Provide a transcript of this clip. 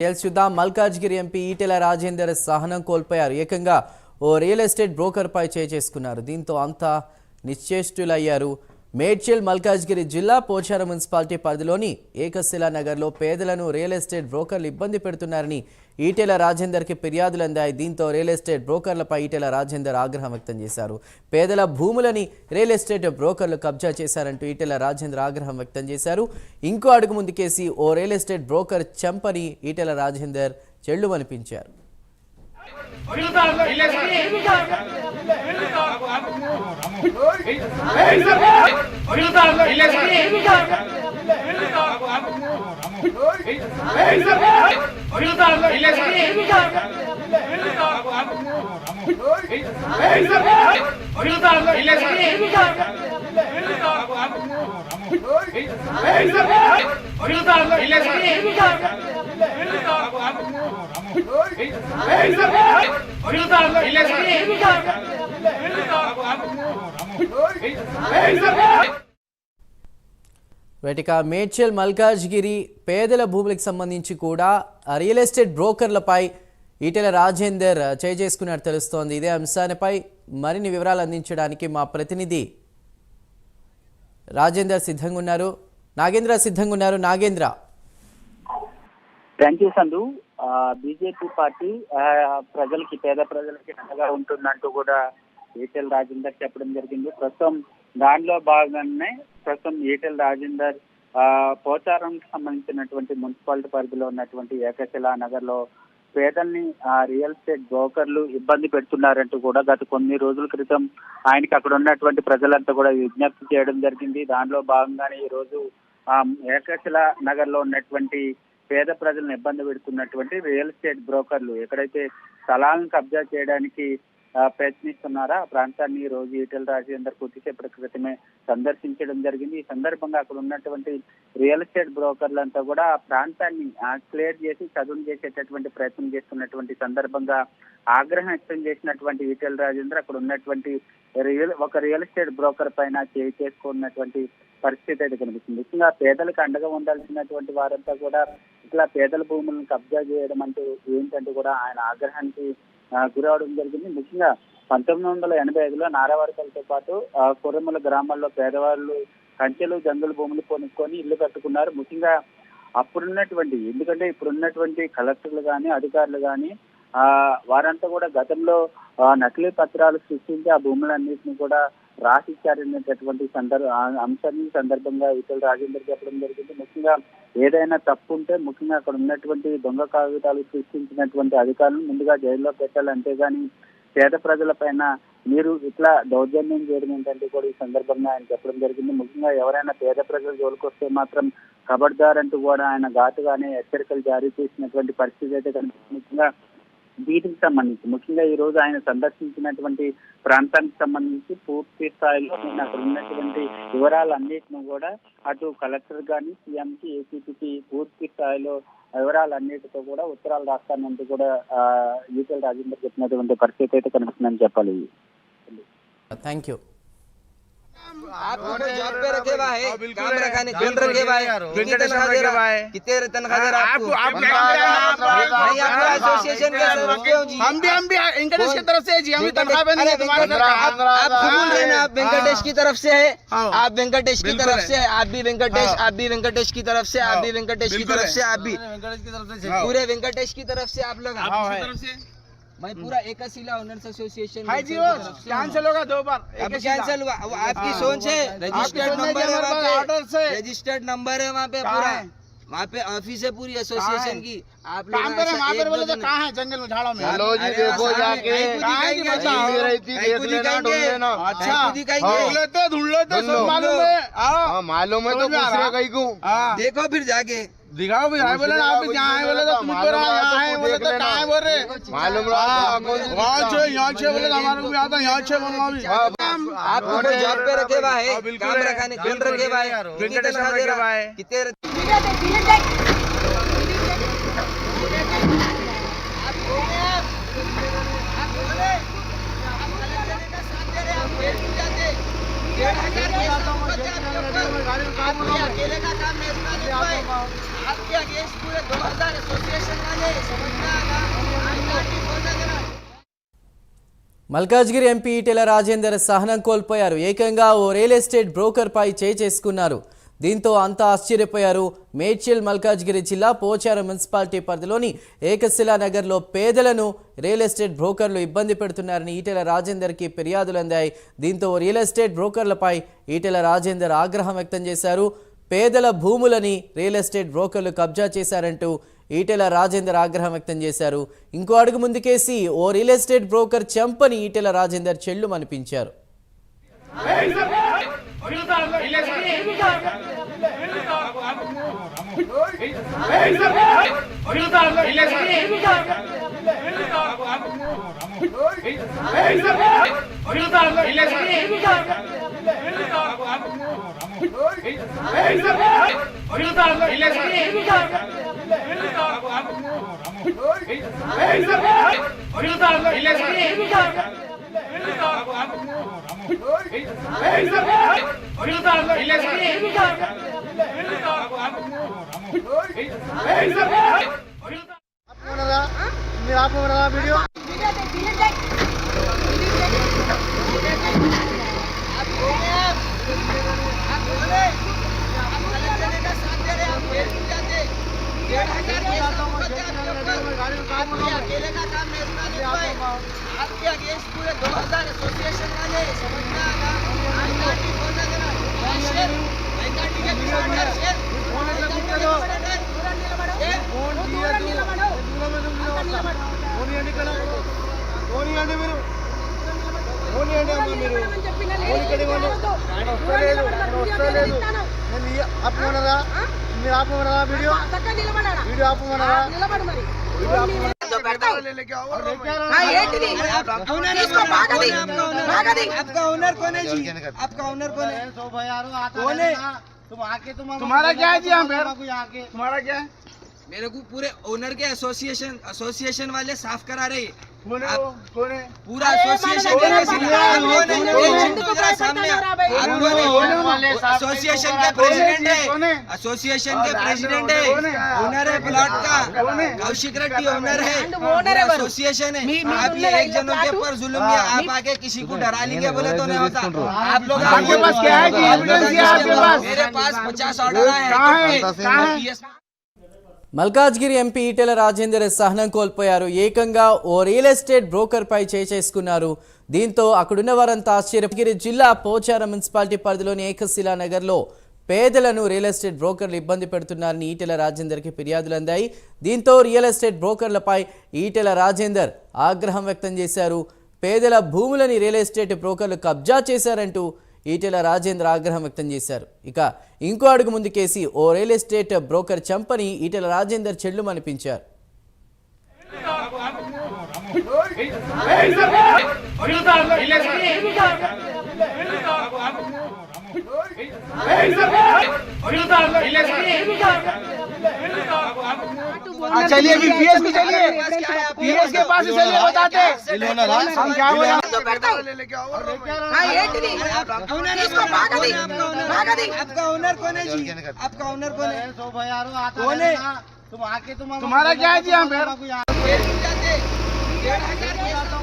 చూద్దాం. మల్కాజ్గిరి ఎంపీ ఈటెల రాజేందర్ సహనం కోల్పోయారు. ఏకంగా ఓ రియల్ ఎస్టేట్ బ్రోకర్ పై చేసుకున్నారు. దీంతో అంతా నిశ్చేష్టులయ్యారు. మేడ్చల్ మల్కాజ్గిరి జిల్లా పోచారం మున్సిపాలిటీ పరిధిలోని ఏకశిలా నగర్లో పేదలను రియల్ ఎస్టేట్ బ్రోకర్లు ఇబ్బంది పెడుతున్నారని ఈటెల రాజేందర్కి ఫిర్యాదులు అందాయి. దీంతో రియల్ ఎస్టేట్ బ్రోకర్లపై ఈటెల రాజేందర్ ఆగ్రహం వ్యక్తం చేశారు. పేదల భూములని రియల్ ఎస్టేట్ బ్రోకర్లు కబ్జా చేశారంటూ ఈటెల రాజేందర్ ఆగ్రహం వ్యక్తం చేశారు. ఇంకో అడుగు ముందుకేసి ఓ రియల్ ఎస్టేట్ బ్రోకర్ చంపని ఈటెల రాజేందర్ చెళ్లుమనిపించారు. వేటిక మేడ్చల్ మల్కాజ్గిరి పేదల భూములకు సంబంధించి కూడా రియల్ ఎస్టేట్ బ్రోకర్లపై ఈటెల రాజేందర్ చేసుకున్నట్టు తెలుస్తోంది. ఇదే అంశాలపై మరిన్ని వివరాలు అందించడానికి మా ప్రతినిధి రాజేందర్ సిద్ధంగా ఉన్నారు. Nagendra thank you Sandhu. BJP party ప్రజలకి పేద ప్రజలకి అండగా ఉంటుందంటూ కూడా ఈటెల రాజేందర్ చెప్పడం జరిగింది. ప్రస్తుతం దానిలో భాగంగానే ప్రస్తుతం ఈటెల రాజేందర్ పోచారంకి సంబంధించినటువంటి మున్సిపాలిటీ పరిధిలో ఉన్నటువంటి ఏకశిలా నగర్ లో పేదల్ని రియల్ ఎస్టేట్ బ్రోకర్లు ఇబ్బంది పెడుతున్నారంటూ కూడా గత కొన్ని రోజుల క్రితం ఆయనకి అక్కడ ఉన్నటువంటి ప్రజలంతా కూడా విజ్ఞప్తి చేయడం జరిగింది. దానిలో భాగంగానే ఈ రోజు ఏకశిలా నగర్ లో ఉన్నటువంటి పేద ప్రజలను ఇబ్బంది పెడుతున్నటువంటి రియల్ ఎస్టేట్ బ్రోకర్లు ఎక్కడైతే స్థలాలను కబ్జా చేయడానికి ప్రయత్నిస్తున్నారా ఆ ప్రాంతాన్ని ఈ రోజు ఈటెల రాజేందర్ కొద్దిసేపటి క్రితమే సందర్శించడం జరిగింది. ఈ సందర్భంగా అక్కడ ఉన్నటువంటి రియల్ ఎస్టేట్ బ్రోకర్లంతా కూడా ఆ ప్రాంతాన్ని క్లియర్ చేసి చదును చేసేటటువంటి ప్రయత్నం చేస్తున్నటువంటి సందర్భంగా ఆగ్రహం వ్యక్తం చేసినటువంటి ఈటెల రాజేందర్ అక్కడ ఉన్నటువంటి ఒక రియల్ ఎస్టేట్ బ్రోకర్ పైన చేసుకున్నటువంటి పరిస్థితి అయితే కనిపిస్తుంది. ముఖ్యంగా పేదలకు అండగా ఉండాల్సినటువంటి వారంతా కూడా ఇట్లా పేదల భూములను కబ్జా చేయడం అంటూ ఏంటంటూ కూడా ఆయన ఆగ్రహానికి గురవడం జరిగింది. ముఖ్యంగా 1985లో నారావారికలతో పాటు కొరముల గ్రామాల్లో పేదవాళ్ళు కంచెలు జంగుల భూములు కొనుక్కొని ఇల్లు కట్టుకున్నారు. ముఖ్యంగా అప్పుడున్నటువంటి ఎందుకంటే ఇప్పుడున్నటువంటి కలెక్టర్లు కానీ అధికారులు కానీ వారంతా కూడా గతంలో నకిలీ పత్రాలు సృష్టించి ఆ భూములన్నింటినీ కూడా రాసిచ్చారనేటటువంటి అంశాన్ని సందర్భంగా ఈటెల రాజేందర్ చెప్పడం జరిగింది. ముఖ్యంగా ఏదైనా తప్పు ఉంటే ముఖ్యంగా అక్కడ ఉన్నటువంటి దొంగ కాగితాలు సృష్టించినటువంటి అధికారులను ముందుగా జైల్లో పెట్టాలి. అంతేగాని పేద ప్రజల పైన మీరు ఇట్లా దౌర్జన్యం చేయడం ఏంటంటే కూడా ఈ సందర్భంగా ఆయన చెప్పడం జరిగింది. ముఖ్యంగా ఎవరైనా పేద ప్రజల జోలికొస్తే మాత్రం ఖబర్దార్ అంటూ కూడా ఆయన ఘాటుగానే హెచ్చరికలు జారీ చేసినటువంటి పరిస్థితి అయితే కనిపిస్తుంది. ముఖ్యంగా వీటికి సంబంధించి ముఖ్యంగా ఈ రోజు ఆయన సందర్శించినటువంటి ప్రాంతానికి సంబంధించి పూర్తి స్థాయిలో నేను అక్కడ ఉన్నటువంటి వివరాలన్నిటిని కూడా అటు కలెక్టర్ కానీ సీఎంకి ఏసీపీకి పూర్తి స్థాయిలో వివరాలన్నిటితో కూడా ఉత్తరాలు రాస్తానంటూ కూడా ఈటెల రాజేందర్ చెప్పినటువంటి పరిస్థితి అయితే కనిపిస్తుందని చెప్పాలి. Thank you. आपको कोई जॉब पे रखे हुआ है, काम रखाने कौन रखे हुआ है, कितनी तनख्वाह दे रहा है, कितने तनख्वाह दे रहा है आपको? नहीं आपको एसोसिएशन के सदस्य हो जी। हम भी वेंकटेश की तरफ से जी, हम भी तनख्वाह पे नहीं है तुम्हारा। आप कबूल है ना, आप वेंकटेश की तरफ से है, आप वेंकटेश की तरफ से, आप भी वेंकटेश, आप भी वेंकटेश की तरफ से, आप भी वेंकटेश की तरफ से, आप भी पूरे वेंकटेश की तरफ से आप लोग मैं पूरा एकशिला ओनर्स एसोसिएशन हां जी, वो कैंसिल होगा 2 बार। अब कैंसिल हुआ, आपकी सोच है, रजिस्टर्ड नंबर है वहाँ पे, ऑर्डर से रजिस्टर्ड नंबर है वहाँ पे, पूरा वहाँ पे ऑफिस है पूरी एसोसिएशन की। आप लोग वहाँ पर बोले तो कहाँ है जंगल में झाड़ों में? हेलो जी देखो जाके अच्छा ढूंढ लेते सब मालूम है। मालूम है तो पूछ रहे कहीं को देखो फिर जाके दिखाओ भी आए बोले आप जहाँ है बोले तो तुम तो यहाँ है बोले तो कहाँ है बोल रहे मालूम यहाँ छे बोले हमारे को भी आता यहाँ छे बोलना भी। आपको कोई जॉब पे रखे हुआ है, काम रखाने कौन रखे हुआ है, कितनी तनख्वाह दे रहा है, कितने आपके अगेंस्ट पूरे 2000 एसोसिएशन మల్కాజ్గిరి ఎంపీ ఈటెల రాజేందర్ సహనం కోల్పోయారు. ఏకంగా ఓ రియల్ ఎస్టేట్ బ్రోకర్పై చేసుకున్నారు. దీంతో అంతా ఆశ్చర్యపోయారు. మేడ్చల్ మల్కాజ్గిరి జిల్లా పోచారం మున్సిపాలిటీ పరిధిలోని ఏకశిలా నగర్లో పేదలను రియల్ ఎస్టేట్ బ్రోకర్లు ఇబ్బంది పెడుతున్నారని ఈటెల రాజేందర్కి ఫిర్యాదులు అందాయి. దీంతో రియల్ ఎస్టేట్ బ్రోకర్లపై ఈటెల రాజేందర్ ఆగ్రహం వ్యక్తం చేశారు. పేదల భూములని రియల్ ఎస్టేట్ బ్రోకర్లు కబ్జా చేశారంటూ ఈటెల రాజేందర్ ఆగ్రహం వ్యక్తం చేశారు. ఇంకో అడుగు ముందుకేసి ఓ రియల్ ఎస్టేట్ బ్రోకర్ చంపని ఈటెల రాజేందర్ చెల్లు అనిపించారు. वीडियो अकेले का काम नहीं रुका नहीं पाए। आपके अगेंस्ट पूरे 2000 एसोसिएशन वाले समझना आईकाटी कौन ना देना शेर आईकाटी के बिरादर शेर वीडियो आपका ओनर कौन है जी? आपका ओनर कौन है? कौन है? तुम्हारा क्या है जी? यहाँ पे तुम्हारा क्या है? मेरे को पूरे ओनर के एसोसिएशन वाले साफ करा रहे हैं। कौन है वो? कौन है? पूरा एसोसिएशन एसोसिएशन के प्रेसिडेंट है। एसोसिएशन के प्रेसिडेंट है। ओनर है प्लॉट का कौशिक रेड्डी ओनर है। एसोसिएशन है। आप ये एक जनों के ऊपर जुल्म किया, आप आके किसी को डरा लेंगे बोले तो नहीं होता। आप लोग आपके पास क्या है जी? एविडेंस क्या है आपके पास? मेरे पास 50 ऑर्डर है। మల్కాజ్గిరి ఎంపీ ఈటెల రాజేందర్ సహనం కోల్పోయారు. ఏకంగా ఓ రియల్ ఎస్టేట్ బ్రోకర్పై చేసుకున్నారు. దీంతో అక్కడున్న వారంతా ఆశ్చర్యగిరి జిల్లా పోచారం మున్సిపాలిటీ పరిధిలోని ఏకశిలా నగర్లో పేదలను రియల్ ఎస్టేట్ బ్రోకర్లు ఇబ్బంది పెడుతున్నారని ఈటెల రాజేందర్కి ఫిర్యాదులు అందాయి. దీంతో రియల్ ఎస్టేట్ బ్రోకర్లపై ఈటెల రాజేందర్ ఆగ్రహం వ్యక్తం చేశారు. పేదల భూములని రియల్ ఎస్టేట్ బ్రోకర్లు కబ్జా చేశారంటూ ఈటెల రాజేందర్ ఆగ్రహం వ్యక్తం చేశారు. ఇక ఇంకో అడుగు ముందుకేసి ఓ రియల్ ఎస్టేట్ బ్రోకర్ చంపని ఈటెల రాజేందర్ చెల్లు అనిపించారు. चलिए पीएस की चलिए पीएस के पास चलिए बताते हम क्या बोले आपका ओनर कौन है जी? आपका ओनर कौन है? कौन है? तुम आके तुम्हारा क्या है जी? यहाँ पे 1500